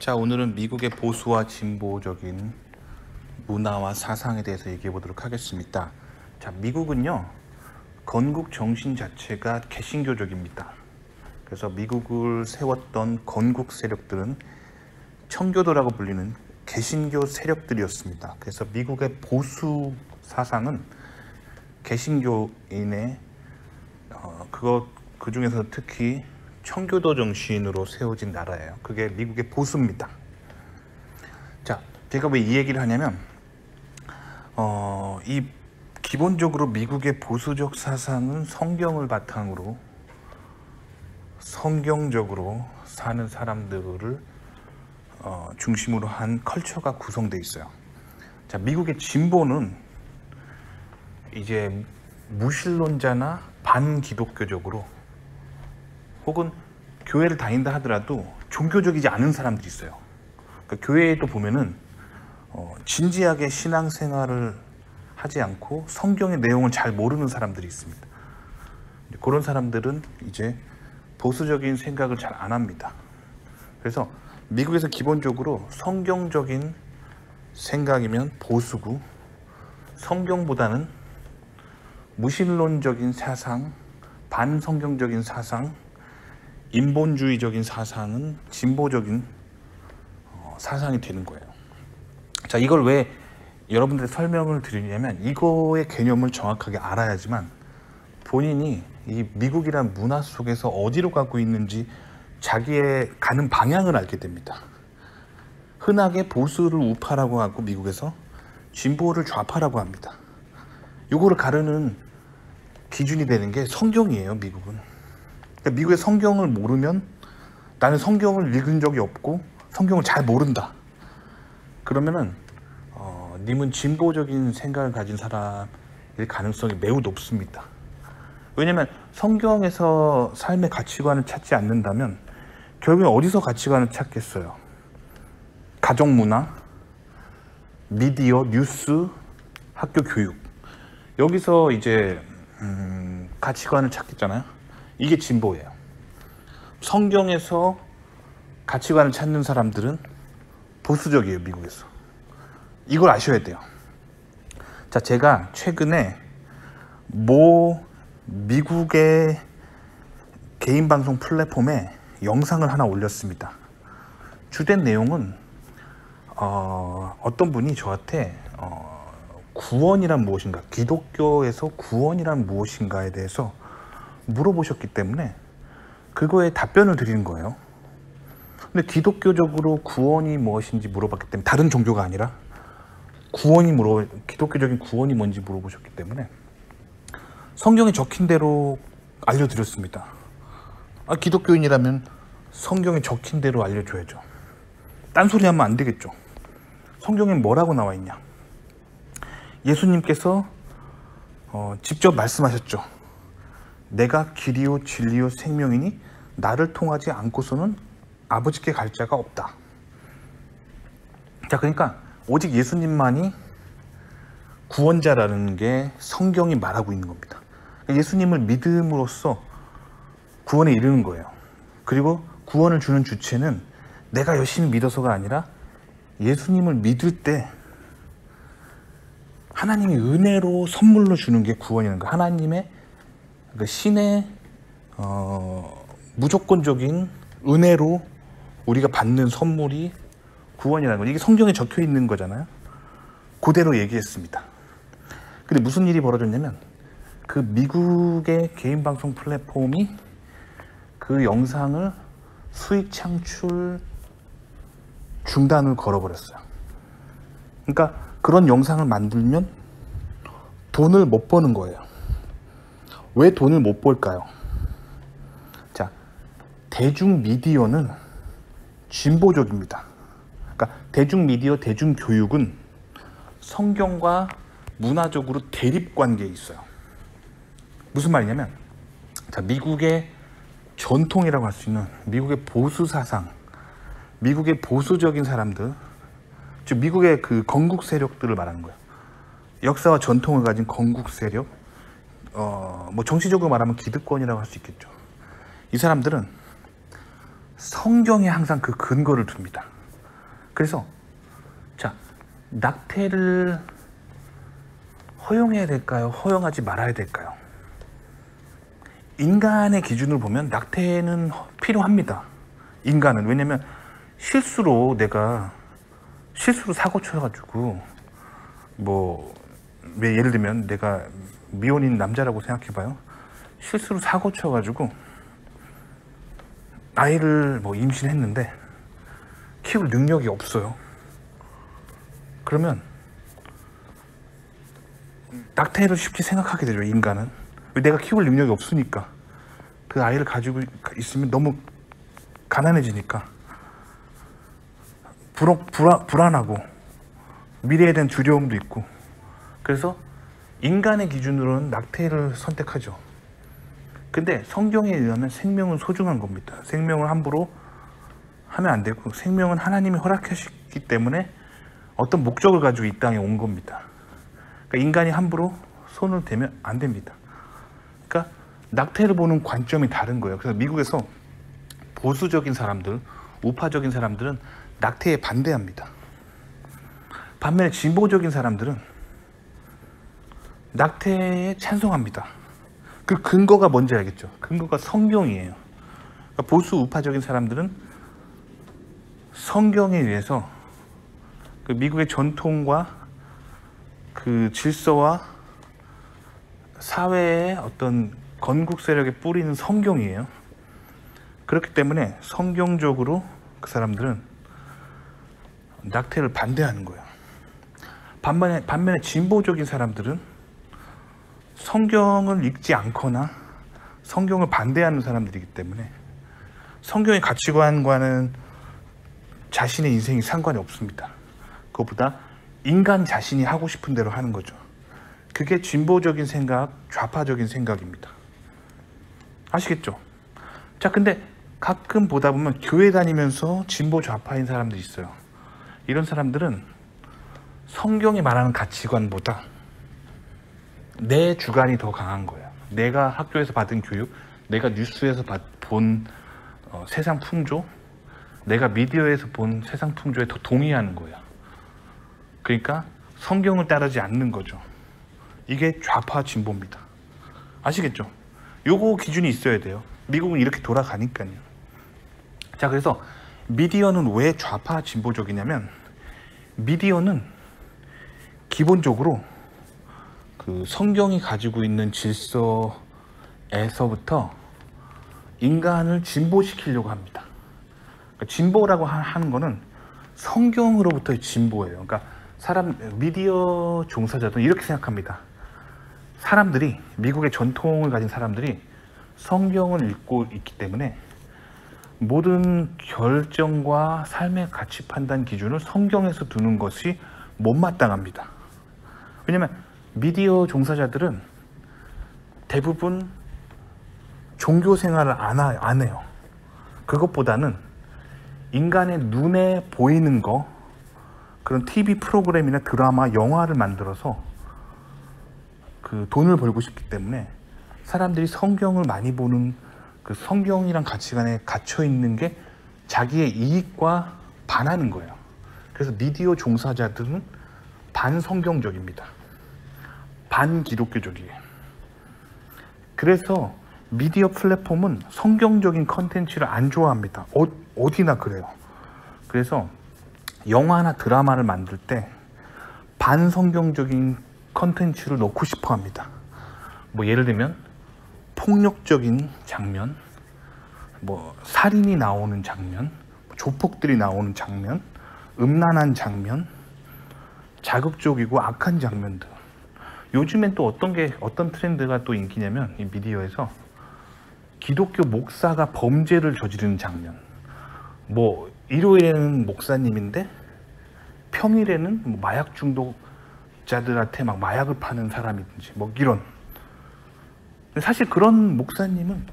자, 오늘은 미국의 보수와 진보적인 문화와 사상에 대해서 얘기해 보도록 하겠습니다. 자, 미국은요, 건국 정신 자체가 개신교적입니다. 그래서 미국을 세웠던 건국 세력들은 청교도라고 불리는 개신교 세력들이었습니다. 그래서 미국의 보수 사상은 개신교인의 그 중에서 특히 청교도 정신으로 세워진 나라예요. 그게 미국의 보수입니다. 자, 제가 왜 이 얘기를 하냐면 이 기본적으로 미국의 보수적 사상은 성경을 바탕으로 성경적으로 사는 사람들을 중심으로 한 컬처가 구성되어 있어요. 자, 미국의 진보는 이제 무신론자나 반기독교적으로 혹은 교회를 다닌다 하더라도 종교적이지 않은 사람들이 있어요. 그러니까 교회에도 보면은 진지하게 신앙생활을 하지 않고 성경의 내용을 잘 모르는 사람들이 있습니다. 그런 사람들은 이제 보수적인 생각을 잘 안 합니다. 그래서 미국에서 기본적으로 성경적인 생각이면 보수고, 성경보다는 무신론적인 사상, 반성경적인 사상, 인본주의적인 사상은 진보적인 사상이 되는 거예요. 자, 이걸 왜 여러분들의 설명을 드리냐면, 이거의 개념을 정확하게 알아야지만 본인이 이 미국이란 문화 속에서 어디로 가고 있는지 자기의 가는 방향을 알게 됩니다. 흔하게 보수를 우파라고 하고 미국에서 진보를 좌파라고 합니다. 이거를 가르는 기준이 되는 게 성경이에요, 미국은. 그러니까 미국의 성경을 모르면 나는 성경을 읽은 적이 없고 성경을 잘 모른다. 그러면은 님은 진보적인 생각을 가진 사람일 가능성이 매우 높습니다. 왜냐면 성경에서 삶의 가치관을 찾지 않는다면 결국에 어디서 가치관을 찾겠어요? 가정문화, 미디어, 뉴스, 학교 교육, 여기서 이제 가치관을 찾겠잖아요. 이게 진보예요. 성경에서 가치관을 찾는 사람들은 보수적이에요, 미국에서. 이걸 아셔야 돼요. 자, 제가 최근에 미국의 개인 방송 플랫폼에 영상을 하나 올렸습니다. 주된 내용은 어떤 분이 저한테 구원이란 무엇인가, 기독교에서 구원이란 무엇인가에 대해서 물어보셨기 때문에 그거에 답변을 드리는 거예요. 근데 기독교적으로 구원이 무엇인지 물어봤기 때문에, 다른 종교가 아니라 기독교적인 구원이 뭔지 물어보셨기 때문에 성경에 적힌 대로 알려드렸습니다. 기독교인이라면 성경에 적힌 대로 알려줘야죠. 딴소리 하면 안 되겠죠. 성경에 뭐라고 나와 있냐? 예수님께서 직접 말씀하셨죠. 내가 길이요 진리요 생명이니 나를 통하지 않고서는 아버지께 갈 자가 없다. 자, 그러니까 오직 예수님만이 구원자라는 게 성경이 말하고 있는 겁니다. 예수님을 믿음으로써 구원에 이르는 거예요. 그리고 구원을 주는 주체는 내가 열심히 믿어서가 아니라 예수님을 믿을 때 하나님이 은혜로 선물로 주는 게 구원이라는 거예요. 하나님의 신의 무조건적인 은혜로 우리가 받는 선물이 구원이라는 거예요. 이게 성경에 적혀 있는 거잖아요. 그대로 얘기했습니다. 근데 무슨 일이 벌어졌냐면, 그 미국의 개인 방송 플랫폼이 그 영상을 수익 창출 중단을 걸어버렸어요. 그러니까 그런 영상을 만들면 돈을 못 버는 거예요. 왜 돈을 못 벌까요? 자, 대중 미디어는 진보적입니다. 그러니까 대중 미디어, 대중 교육은 성경과 문화적으로 대립 관계에 있어요. 무슨 말이냐면, 자, 미국의 전통이라고 할 수 있는 미국의 보수 사상, 미국의 보수적인 사람들, 즉 미국의 그 건국 세력들을 말하는 거예요. 역사와 전통을 가진 건국 세력, 정치적으로 말하면 기득권이라고 할 수 있겠죠. 이 사람들은 성경에 항상 그 근거를 둡니다. 그래서 자, 낙태를 허용해야 될까요? 허용하지 말아야 될까요? 인간의 기준으로 보면 낙태는 필요합니다. 인간은. 왜냐면 실수로 사고 쳐가지고 예를 들면 내가 미혼인 남자라고 생각해봐요. 실수로 사고 쳐가지고 아이를 임신했는데 키울 능력이 없어요. 그러면 낙태를 쉽게 생각하게 되죠. 인간은. 왜? 내가 키울 능력이 없으니까. 그 아이를 가지고 있으면 너무 가난해지니까 불안하고 미래에 대한 두려움도 있고. 그래서 인간의 기준으로는 낙태를 선택하죠. 근데 성경에 의하면 생명은 소중한 겁니다. 생명을 함부로 하면 안 되고, 생명은 하나님이 허락하셨기 때문에 어떤 목적을 가지고 이 땅에 온 겁니다. 그러니까 인간이 함부로 손을 대면 안 됩니다. 그러니까 낙태를 보는 관점이 다른 거예요. 그래서 미국에서 보수적인 사람들, 우파적인 사람들은 낙태에 반대합니다. 반면에 진보적인 사람들은 낙태에 찬성합니다. 그 근거가 뭔지 알겠죠? 근거가 성경이에요. 그러니까 보수 우파적인 사람들은 성경에 의해서 그 미국의 전통과 그 질서와 사회의 어떤 건국 세력에 뿌리는 성경이에요. 그렇기 때문에 성경적으로 그 사람들은 낙태를 반대하는 거예요. 반면에 진보적인 사람들은 성경을 읽지 않거나 성경을 반대하는 사람들이기 때문에 성경의 가치관과는 자신의 인생이 상관이 없습니다. 그것보다 인간 자신이 하고 싶은 대로 하는 거죠. 그게 진보적인 생각, 좌파적인 생각입니다. 아시겠죠? 자, 근데 가끔 보다 보면 교회 다니면서 진보 좌파인 사람들이 있어요. 이런 사람들은 성경이 말하는 가치관보다 내 주관이 더 강한 거예요. 내가 학교에서 받은 교육, 내가 뉴스에서 본 세상 풍조, 내가 미디어에서 본 세상 풍조에 더 동의하는 거예요. 그러니까 성경을 따르지 않는 거죠. 이게 좌파 진보입니다. 아시겠죠? 요거 기준이 있어야 돼요. 미국은 이렇게 돌아가니까요. 자, 그래서 미디어는 왜 좌파 진보적이냐면, 미디어는 기본적으로 그 성경이 가지고 있는 질서에서부터 인간을 진보시키려고 합니다. 그러니까 진보라고 하는 거는 성경으로부터의 진보예요. 그러니까 미디어 종사자들은 이렇게 생각합니다. 사람들이, 미국의 전통을 가진 사람들이 성경을 읽고 있기 때문에 모든 결정과 삶의 가치 판단 기준을 성경에서 두는 것이 못마땅합니다. 왜냐면 미디어 종사자들은 대부분 종교 생활을 안 해요. 그것보다는 인간의 눈에 보이는 거, 그런 TV 프로그램이나 드라마, 영화를 만들어서 그 돈을 벌고 싶기 때문에 사람들이 성경을 많이 보는 그 성경이란 가치관에 갇혀 있는 게 자기의 이익과 반하는 거예요. 그래서 미디어 종사자들은 반성경적입니다. 반기독교적이에요. 그래서 미디어 플랫폼은 성경적인 컨텐츠를 안 좋아합니다. 어디나 그래요. 그래서 영화나 드라마를 만들 때 반성경적인 컨텐츠를 넣고 싶어 합니다. 예를 들면 폭력적인 장면, 살인이 나오는 장면, 조폭들이 나오는 장면, 음란한 장면, 자극적이고 악한 장면들. 요즘엔 또 어떤 트렌드가 또 인기냐면, 이 미디어에서 기독교 목사가 범죄를 저지르는 장면. 일요일에는 목사님인데 평일에는 마약 중독자들한테 막 마약을 파는 사람이든지 이런. 사실 그런 목사님은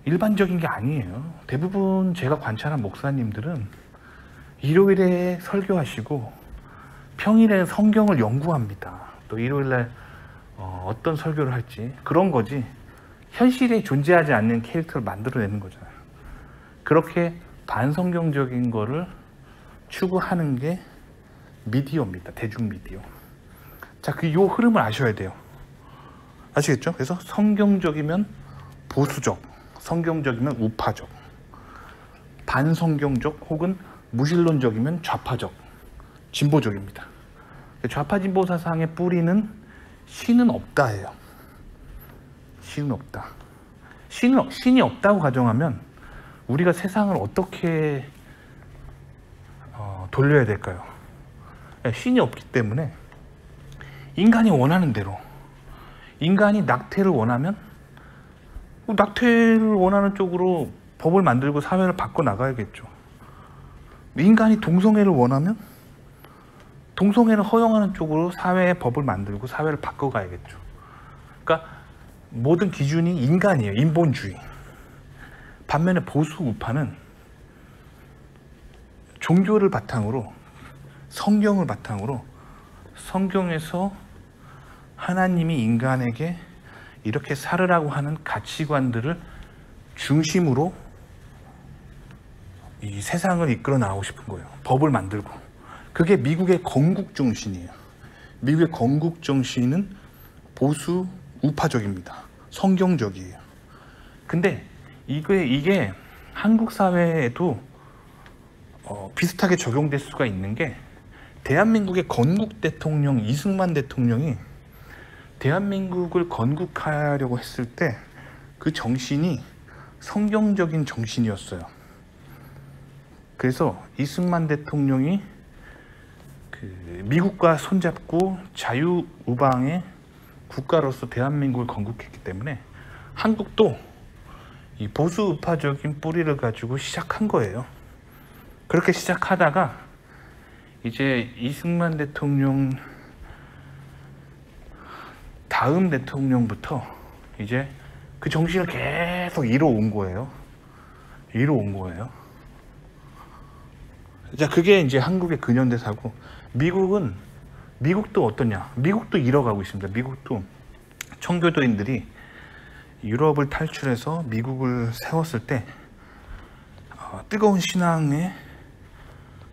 일반적인 게 아니에요. 대부분 제가 관찰한 목사님들은 일요일에 설교하시고 평일에 성경을 연구합니다. 또 일요일날 어떤 설교를 할지, 그런 거지 현실에 존재하지 않는 캐릭터를 만들어내는 거잖아요. 그렇게 반성경적인 거를 추구하는 게 미디어입니다. 대중 미디어. 자, 요 흐름을 아셔야 돼요. 아시겠죠? 그래서 성경적이면 보수적, 성경적이면 우파적, 반성경적 혹은 무신론적이면 좌파적, 진보적입니다. 좌파 진보 사상의 뿌리는 신은 없다예요. 신은 없다. 신이 없다고 가정하면 우리가 세상을 어떻게 돌려야 될까요? 신이 없기 때문에 인간이 원하는 대로, 인간이 낙태를 원하면 낙태를 원하는 쪽으로 법을 만들고 사회를 바꿔 나가야겠죠. 인간이 동성애를 원하면 동성애를 허용하는 쪽으로 사회의 법을 만들고 사회를 바꿔 가야겠죠. 그러니까 모든 기준이 인간이에요. 인본주의. 반면에 보수 우파는 종교를 바탕으로, 성경을 바탕으로, 성경에서 하나님이 인간에게 이렇게 살으라고 하는 가치관들을 중심으로 이 세상을 이끌어 나가고 싶은 거예요. 법을 만들고. 그게 미국의 건국 정신이에요. 미국의 건국 정신은 보수 우파적입니다. 성경적이에요. 근데 이게 한국 사회에도 비슷하게 적용될 수가 있는 게, 대한민국의 건국 대통령 이승만 대통령이 대한민국을 건국하려고 했을 때 그 정신이 성경적인 정신이었어요. 그래서 이승만 대통령이 미국과 손잡고 자유우방의 국가로서 대한민국을 건국했기 때문에 한국도 이 보수 우파적인 뿌리를 가지고 시작한 거예요. 그렇게 시작하다가 이제 이승만 대통령 다음 대통령부터 이제 그 정신을 계속 이뤄온 거예요. 자, 그게 이제 한국의 근현대사고, 미국도 어떠냐? 미국도 이뤄가고 있습니다. 미국도 청교도인들이 유럽을 탈출해서 미국을 세웠을 때 뜨거운 신앙에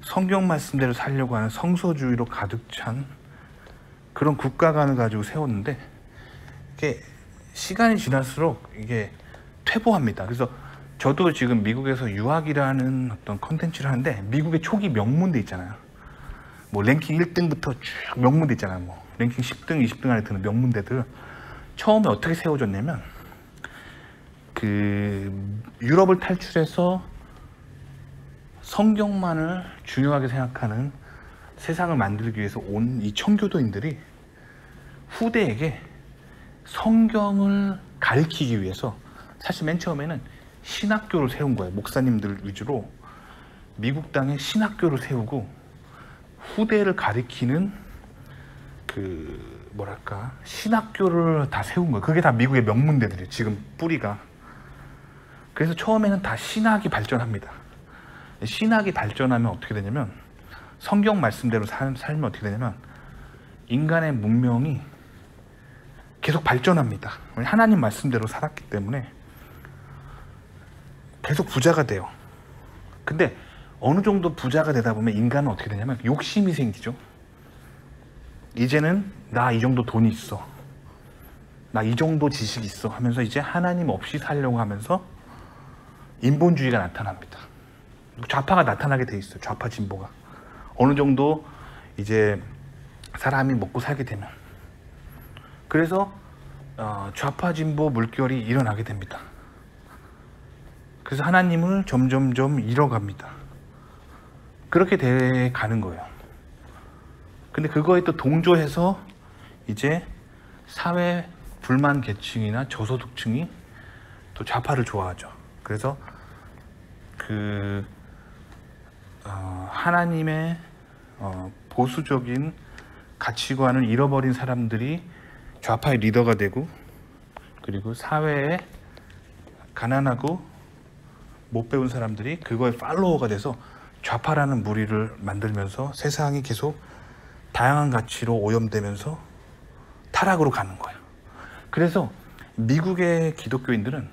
성경 말씀대로 살려고 하는 성서주의로 가득 찬 그런 국가관을 가지고 세웠는데, 이게 시간이 지날수록 이게 퇴보합니다. 그래서 저도 지금 미국에서 유학이라는 어떤 컨텐츠를 하는데, 미국의 초기 명문대 있잖아요. 뭐 랭킹 1등부터 쭉 명문대 있잖아요. 뭐 랭킹 10등, 20등 안에 드는 명문대들 처음에 어떻게 세워졌냐면, 유럽을 탈출해서 성경만을 중요하게 생각하는 세상을 만들기 위해서 온 이 청교도인들이 후대에게 성경을 가르치기 위해서, 사실 맨 처음에는 신학교를 세운 거예요. 목사님들 위주로 미국 땅에 신학교를 세우고 후대를 가리키는 신학교를 다 세운 거예요. 그게 다 미국의 명문대들이에요. 지금 뿌리가. 그래서 처음에는 다 신학이 발전합니다. 신학이 발전하면 어떻게 되냐면, 성경 말씀대로 살면 어떻게 되냐면, 인간의 문명이 계속 발전합니다. 하나님 말씀대로 살았기 때문에 계속 부자가 돼요. 근데 어느 정도 부자가 되다 보면 인간은 어떻게 되냐면 욕심이 생기죠. 이제는 나 이 정도 돈이 있어, 나 이 정도 지식이 있어 하면서 이제 하나님 없이 살려고 하면서 인본주의가 나타납니다. 좌파가 나타나게 돼 있어요. 좌파 진보가 어느 정도 이제 사람이 먹고 살게 되면. 그래서 좌파 진보 물결이 일어나게 됩니다. 그래서 하나님을 점점점 잃어갑니다. 그렇게 돼 가는 거예요. 근데 그거에 또 동조해서 이제 사회 불만 계층이나 저소득층이 또 좌파를 좋아하죠. 그래서 하나님의 보수적인 가치관을 잃어버린 사람들이 좌파의 리더가 되고, 그리고 사회에 가난하고 못 배운 사람들이 그거에 팔로워가 돼서 좌파라는 무리를 만들면서 세상이 계속 다양한 가치로 오염되면서 타락으로 가는 거예요. 그래서 미국의 기독교인들은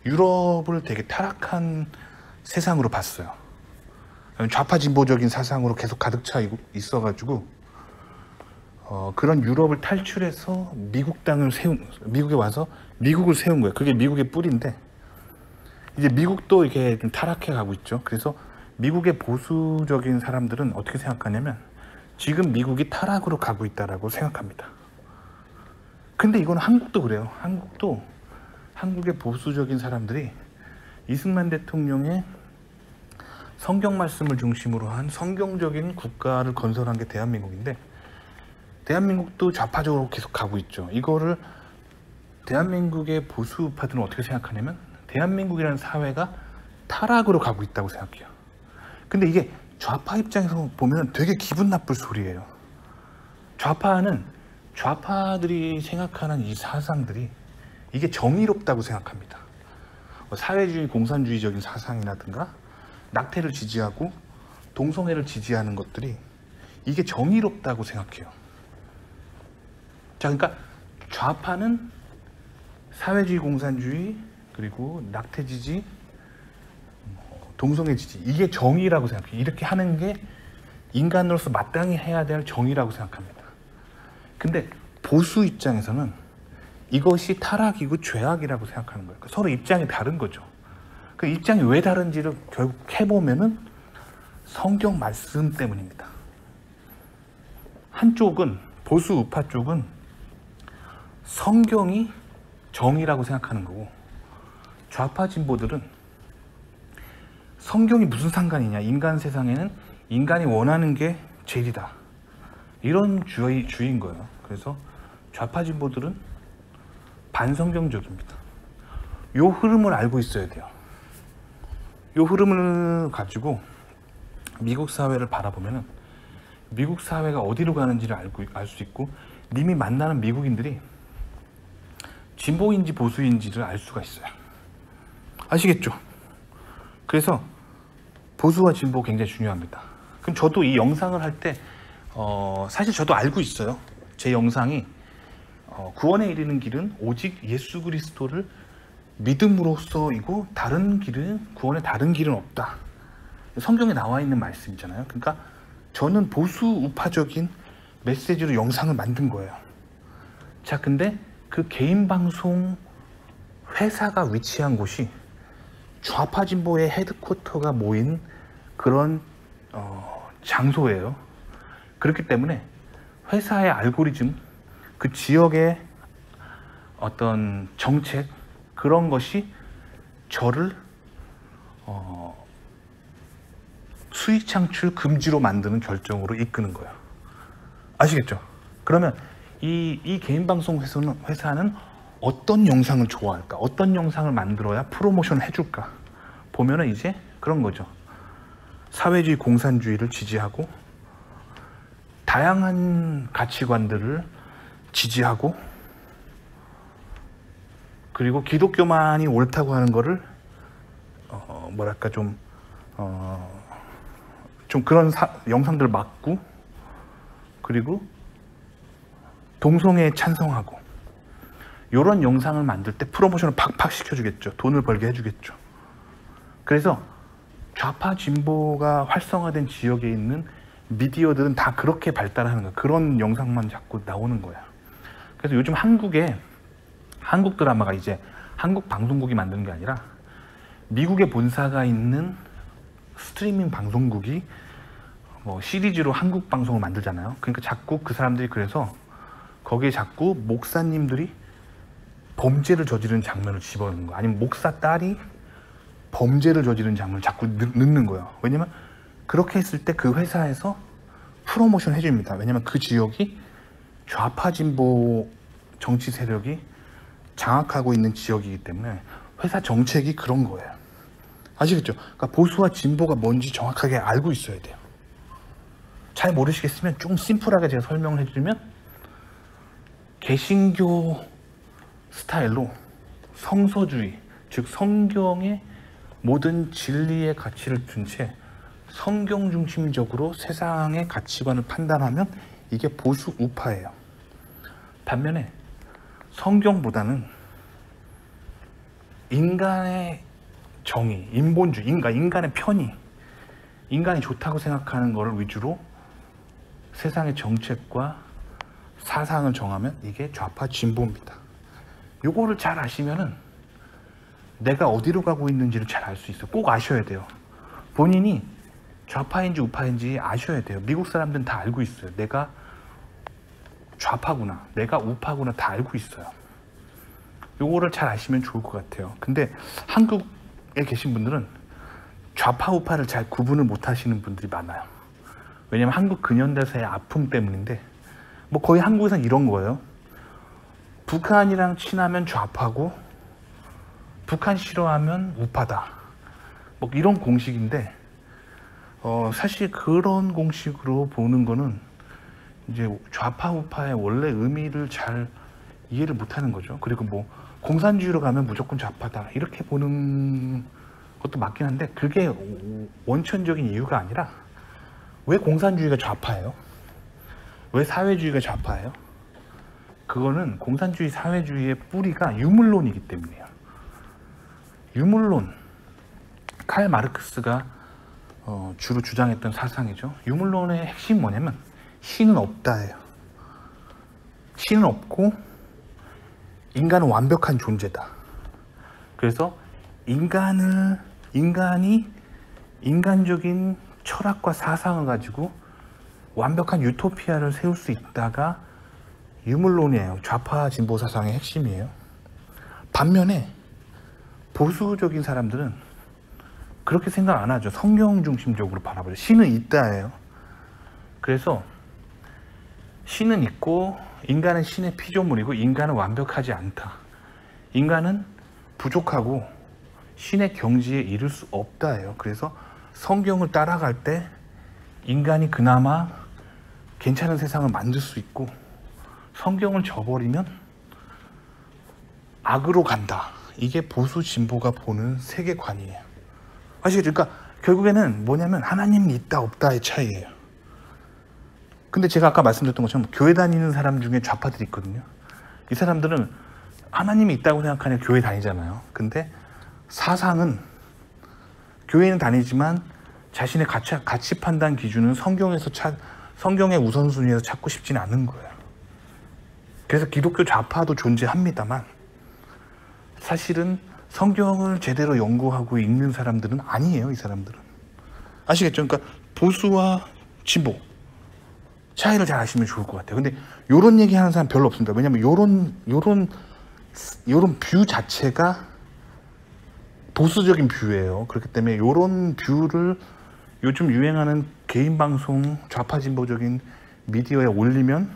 유럽을 되게 타락한 세상으로 봤어요. 좌파 진보적인 사상으로 계속 가득 차 있어가지고 그런 유럽을 탈출해서 미국에 와서 미국을 세운 거예요. 그게 미국의 뿌리인데 이제 미국도 이렇게 좀 타락해 가고 있죠. 그래서 미국의 보수적인 사람들은 어떻게 생각하냐면 지금 미국이 타락으로 가고 있다라고 생각합니다. 근데 이건 한국도 그래요. 한국의 보수적인 사람들이 이승만 대통령의 성경 말씀을 중심으로 한 성경적인 국가를 건설한 게 대한민국인데 대한민국도 좌파적으로 계속 가고 있죠. 이거를 대한민국의 보수파들은 어떻게 생각하냐면 대한민국이라는 사회가 타락으로 가고 있다고 생각해요. 근데 이게 좌파 입장에서 보면 되게 기분 나쁠 소리예요. 좌파들이 생각하는 이 사상들이 이게 정의롭다고 생각합니다. 사회주의 공산주의적인 사상이라든가 낙태를 지지하고 동성애를 지지하는 것들이 이게 정의롭다고 생각해요. 자, 그러니까 좌파는 사회주의 공산주의 그리고 낙태 지지, 동성애 지지 이게 정의라고 생각해요. 이렇게 하는 게 인간으로서 마땅히 해야 될 정의라고 생각합니다. 근데 보수 입장에서는 이것이 타락이고 죄악이라고 생각하는 거예요. 서로 입장이 다른 거죠. 그 입장이 왜 다른지를 결국 해보면은 성경 말씀 때문입니다. 한쪽은 보수 우파 쪽은 성경이 정의라고 생각하는 거고 좌파 진보들은 성경이 무슨 상관이냐, 인간 세상에는 인간이 원하는 게 제일이다, 이런 주의인 거예요. 그래서 좌파 진보들은 반성경적입니다. 요 흐름을 알고 있어야 돼요. 요 흐름을 가지고 미국 사회를 바라보면은 미국 사회가 어디로 가는지를 알 수 있고 님이 만나는 미국인들이 진보인지 보수인지를 알 수가 있어요. 아시겠죠? 그래서 보수와 진보 굉장히 중요합니다. 그럼 저도 이 영상을 할 때 사실 저도 알고 있어요. 제 영상이 구원에 이르는 길은 오직 예수 그리스도를 믿음으로써이고 다른 길은 구원의 다른 길은 없다. 성경에 나와 있는 말씀이잖아요. 그러니까 저는 보수 우파적인 메시지로 영상을 만든 거예요. 자, 근데 그 개인 방송 회사가 위치한 곳이 좌파 진보의 헤드쿼터가 모인 그런 장소예요. 그렇기 때문에 회사의 알고리즘, 그 지역의 어떤 정책, 그런 것이 저를 수익 창출 금지로 만드는 결정으로 이끄는 거예요. 아시겠죠? 그러면 이 개인 방송 회사는 어떤 영상을 좋아할까? 어떤 영상을 만들어야 프로모션을 해줄까? 보면은 이제 그런 거죠. 사회주의 공산주의를 지지하고 다양한 가치관들을 지지하고 그리고 기독교만이 옳다고 하는 거를 뭐랄까 좀 그런 영상들을 막고 그리고 동성애에 찬성하고 이런 영상을 만들 때 프로모션을 팍팍 시켜주겠죠. 돈을 벌게 해주겠죠. 그래서 좌파 진보가 활성화된 지역에 있는 미디어들은 다 그렇게 발달하는 거예요. 그런 영상만 자꾸 나오는 거예요. 그래서 요즘 한국 드라마가 이제 한국 방송국이 만드는 게 아니라 미국의 본사가 있는 스트리밍 방송국이 시리즈로 한국 방송을 만들잖아요. 그러니까 자꾸 그 사람들이 그래서 거기에 자꾸 목사님들이 범죄를 저지르는 장면을 집어넣는 거예요. 아니면 목사 딸이 범죄를 저지르는 장면을 자꾸 넣는 거예요. 왜냐면 그렇게 했을 때 그 회사에서 프로모션 해줍니다. 왜냐면 그 지역이 좌파 진보 정치 세력이 장악하고 있는 지역이기 때문에 회사 정책이 그런 거예요. 아시겠죠? 그러니까 보수와 진보가 뭔지 정확하게 알고 있어야 돼요. 잘 모르시겠으면 좀 심플하게 제가 설명을 해드리면 개신교 스타일로 성서주의, 즉 성경의 모든 진리의 가치를 둔 채 성경 중심적으로 세상의 가치관을 판단하면 이게 보수 우파예요. 반면에 성경보다는 인간의 정의, 인본주의, 인간의 편의, 인간이 좋다고 생각하는 거를 위주로 세상의 정책과 사상을 정하면 이게 좌파 진보입니다. 요거를 잘 아시면은 내가 어디로 가고 있는지를 잘 알 수 있어요. 꼭 아셔야 돼요. 본인이 좌파인지 우파인지 아셔야 돼요. 미국 사람들은 다 알고 있어요. 내가 좌파구나, 내가 우파구나 다 알고 있어요. 요거를 잘 아시면 좋을 것 같아요. 근데 한국에 계신 분들은 좌파 우파를 잘 구분을 못 하시는 분들이 많아요. 왜냐면 한국 근현대사의 아픔 때문인데, 뭐 거의 한국에선 이런 거예요. 북한이랑 친하면 좌파고 북한 싫어하면 우파다, 뭐 이런 공식인데, 사실 그런 공식으로 보는 거는 이제 좌파 우파의 원래 의미를 잘 이해를 못 하는 거죠. 그리고 뭐 공산주의로 가면 무조건 좌파다 이렇게 보는 것도 맞긴 한데, 그게 원천적인 이유가 아니라 왜 공산주의가 좌파예요? 왜 사회주의가 좌파예요? 그거는 공산주의 사회주의의 뿌리가 유물론이기 때문이에요. 유물론, 칼 마르크스가 주로 주장했던 사상이죠. 유물론의 핵심이 뭐냐면 신은 없다예요. 신은 없고 인간은 완벽한 존재다. 그래서 인간이 인간적인 철학과 사상을 가지고 완벽한 유토피아를 세울 수 있다가 유물론이에요. 좌파 진보 사상의 핵심이에요. 반면에 보수적인 사람들은 그렇게 생각 안 하죠. 성경 중심적으로 바라보죠. 신은 있다예요. 그래서 신은 있고 인간은 신의 피조물이고 인간은 완벽하지 않다. 인간은 부족하고 신의 경지에 이를 수 없다예요. 그래서 성경을 따라갈 때 인간이 그나마 괜찮은 세상을 만들 수 있고, 성경을 저버리면 악으로 간다. 이게 보수 진보가 보는 세계관이에요. 아시겠죠? 그러니까 결국에는 뭐냐면 하나님이 있다 없다의 차이예요. 근데 제가 아까 말씀드렸던 것처럼 교회 다니는 사람 중에 좌파들이 있거든요. 이 사람들은 하나님이 있다고 생각하냐 교회 다니잖아요. 근데 사상은 교회는 다니지만 자신의 가치 판단 기준은 성경의 우선순위에서 찾고 싶지는 않은 거예요. 그래서 기독교 좌파도 존재합니다만 사실은 성경을 제대로 연구하고 읽는 사람들은 아니에요. 이 사람들은. 아시겠죠? 그러니까 보수와 진보 차이를 잘 아시면 좋을 것 같아요. 근데 요런 얘기 하는 사람 별로 없습니다. 왜냐면 요런 뷰 자체가 보수적인 뷰예요. 그렇기 때문에 요런 뷰를 요즘 유행하는 개인 방송 좌파 진보적인 미디어에 올리면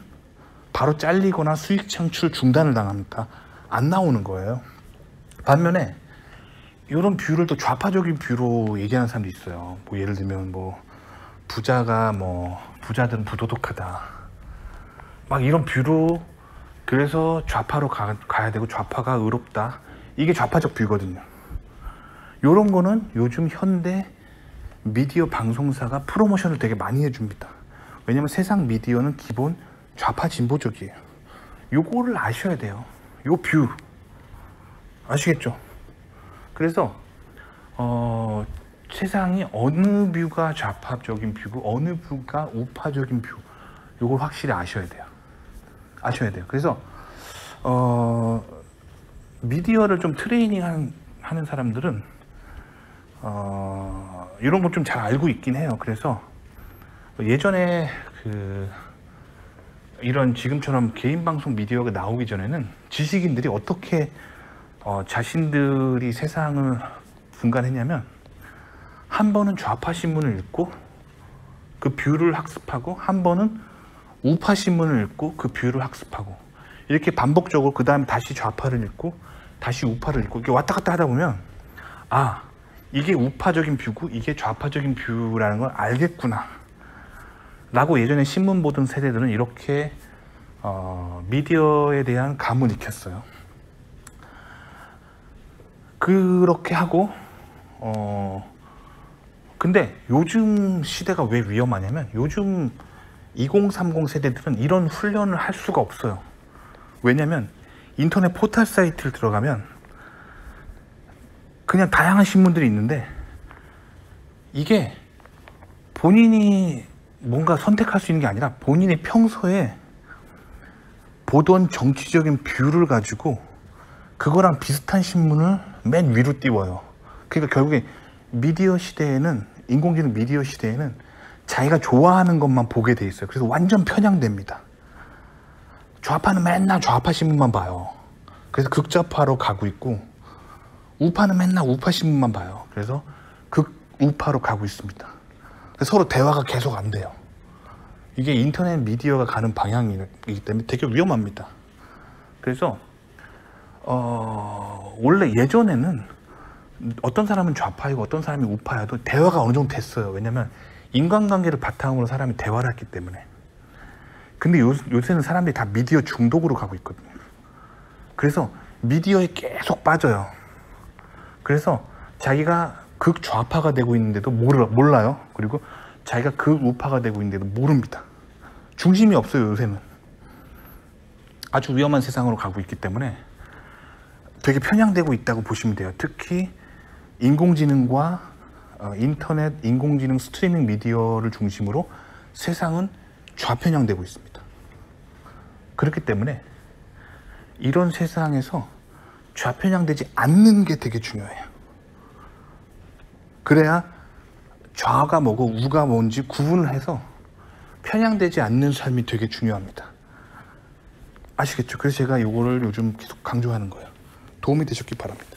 바로 잘리거나 수익 창출 중단을 당합니까? 안 나오는 거예요. 반면에 이런 뷰를 또 좌파적인 뷰로 얘기하는 사람도 있어요. 뭐 예를 들면 뭐 부자들은 부도덕하다, 막 이런 뷰로, 그래서 좌파로 가야 되고 좌파가 의롭다, 이게 좌파적 뷰거든요. 이런 거는 요즘 현대 미디어 방송사가 프로모션을 되게 많이 해줍니다. 왜냐면 세상 미디어는 기본 좌파 진보적이에요. 요거를 아셔야 돼요. 요 뷰 아시겠죠? 그래서 세상이 어느 뷰가 좌파적인 뷰고 어느 뷰가 우파적인 뷰, 요걸 확실히 아셔야 돼요. 그래서 미디어를 좀 트레이닝 하는 사람들은 이런 걸 좀 잘 알고 있긴 해요. 그래서 예전에 이런 지금처럼 개인 방송 미디어가 나오기 전에는 지식인들이 어떻게 자신들이 세상을 분간했냐면, 한 번은 좌파 신문을 읽고 그 뷰를 학습하고, 한 번은 우파 신문을 읽고 그 뷰를 학습하고, 이렇게 반복적으로 그 다음에 다시 좌파를 읽고 다시 우파를 읽고 이렇게 왔다 갔다 하다 보면, 아, 이게 우파적인 뷰고 이게 좌파적인 뷰라는 걸 알겠구나 라고 예전에 신문 보던 세대들은 이렇게 미디어에 대한 감을 익혔어요. 그렇게 하고 근데 요즘 시대가 왜 위험하냐면, 요즘 2030 세대들은 이런 훈련을 할 수가 없어요. 왜냐면 인터넷 포털 사이트를 들어가면 그냥 다양한 신문들이 있는데, 이게 본인이 뭔가 선택할 수 있는 게 아니라 본인이 평소에 보던 정치적인 뷰를 가지고 그거랑 비슷한 신문을 맨 위로 띄워요. 그러니까 결국에 미디어 시대에는, 인공지능 미디어 시대에는 자기가 좋아하는 것만 보게 돼 있어요. 그래서 완전 편향됩니다. 좌파는 맨날 좌파 신문만 봐요. 그래서 극좌파로 가고 있고, 우파는 맨날 우파 신문만 봐요. 그래서 극우파로 가고 있습니다. 그래서 서로 대화가 계속 안 돼요. 이게 인터넷 미디어가 가는 방향이기 때문에 되게 위험합니다. 그래서 원래 예전에는 어떤 사람은 좌파이고 어떤 사람이 우파여도 대화가 어느 정도 됐어요. 왜냐면 인간관계를 바탕으로 사람이 대화를 했기 때문에. 근데 요새는 사람들이 다 미디어 중독으로 가고 있거든요. 그래서 미디어에 계속 빠져요. 그래서 자기가 극좌파가 되고 있는데도 몰라요. 그리고 자기가 극우파가 되고 있는데도 모릅니다. 중심이 없어요. 요새는 아주 위험한 세상으로 가고 있기 때문에 되게 편향되고 있다고 보시면 돼요. 특히 인공지능과 인터넷, 인공지능 스트리밍 미디어를 중심으로 세상은 좌편향되고 있습니다. 그렇기 때문에 이런 세상에서 좌편향되지 않는 게 되게 중요해요. 그래야 좌가 뭐고 우가 뭔지 구분을 해서 편향되지 않는 삶이 되게 중요합니다. 아시겠죠? 그래서 제가 이거를 요즘 계속 강조하는 거예요. 도움이 되셨기 바랍니다.